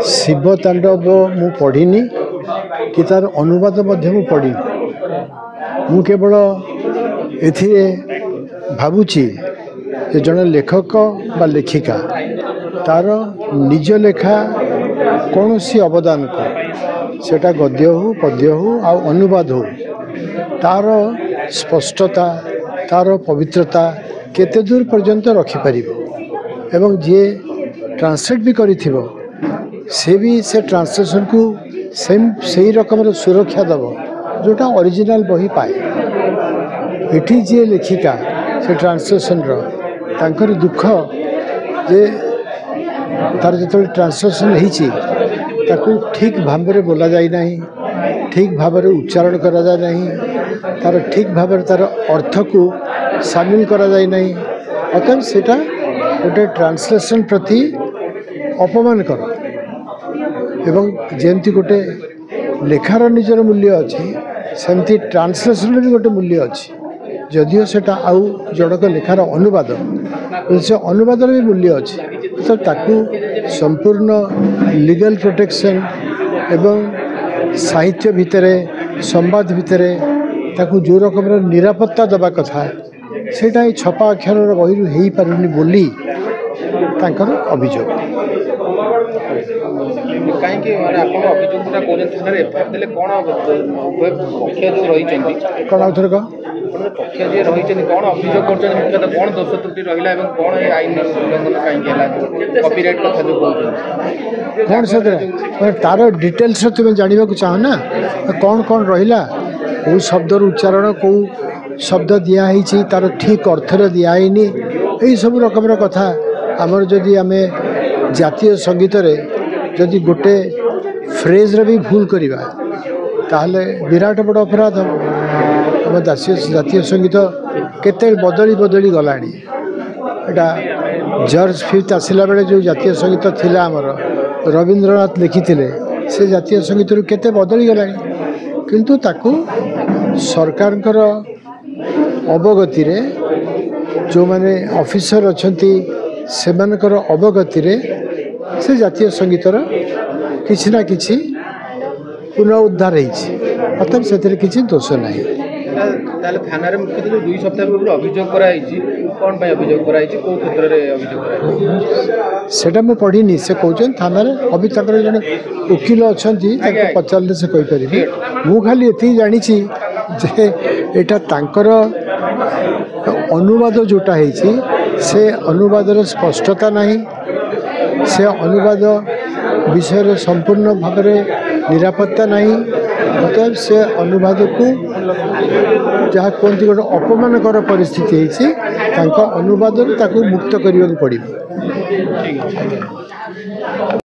शिव तांडव मु पढ़ी कि तार अनुवाद पढ़ी मु केवल ए भावुची जड़े लेखक बा लेखिका तार निज लेखा कौन सी अवदान को सेटा गद्य हो पद्य हो आ अनुवाद हो तार स्पष्टता तार पवित्रता केते दूर पर्यंत रखिपर एवं जी ट्रांसलेट भी करिथिबो से भी से ट्रांसलेशन को सेम सही रकम सुरक्षा दब जोटा ओरिजिनल बही पाए एठी जे लेखिका से ट्रांसलेशन तांकर दुख जे तार जो ट्रांसलेशन होती ठीक भाव में बोला जाए ना ठीक भाव में उच्चारण करा जाए ना तार ठीक भाव में तार अर्थ को सामिल करा जाए ना अतएव सेटा गोटे ट्रांसलेशन प्रति अपमान कर एवं जमती गोटे लेखार निजर मूल्य अच्छी सेमती ट्रांसलेशन भी गोटे मूल्य अच्छी जदिओ सेटा आउ जड़क लेखार अनुवाद से अनुवाद भी मूल्य अच्छी तो ताकू संपूर्ण लीगल प्रोटेक्शन एवं साहित्य भितर संवाद भितर ताकू जो रकम निरापत्ता दबा कथा सेटा छपा अक्षर बही हो पारुनी बोली तांकर अभियोग कौन आउ थोड़े कौन से तार डिटेल्स तुम्हें जानवा चाह ना कौन कौन रहा कौ शब्द उच्चारण कौ शब्द दिखाई तार ठीक अर्थर दिखाईनी यही सब रकम कथा आमर जदि आम जातीय संगीत जदि गोटे फ्रेज भी भूल करवा ताहले विराट बड़ अपराध आम जातीय संगीत केते बदली बदली गलानी एटा जॉर्ज फिफ्थ आसला बेले जो जातीय संगीत थिला आमर रवींद्रनाथ लिखिथिले से जातीय संगीत केते बदली गलानी किंतु ताकू सरकारकर अवगति रे जो माने ऑफिसर अछंती सेमानकर अवगति रे से जातीय संगीतर किसी ना किसी पुनरुद्धार होतम से किसी दोष ना थाना मुख्यतः 2 सप्ताह पूर्व अभियोग कौन अभियोग को क्षेत्र में अभियोग सेटा मैं पढ़ी से कहते थाना अभी तक जन वकिल अच्छा पचारे से कहीपरि मु खाली ये जानी जे एटा तांकर अनुवाद जोटा है से अनुवादर स्पष्टता नहीं से अनुवाद विषय संपूर्ण भाव में निरापत्ता नहीं मतलब से अनुवाद को जहाँ कहते गोटे अपमानकर परिस्थिति अनुवाद मुक्त करने को पड़े।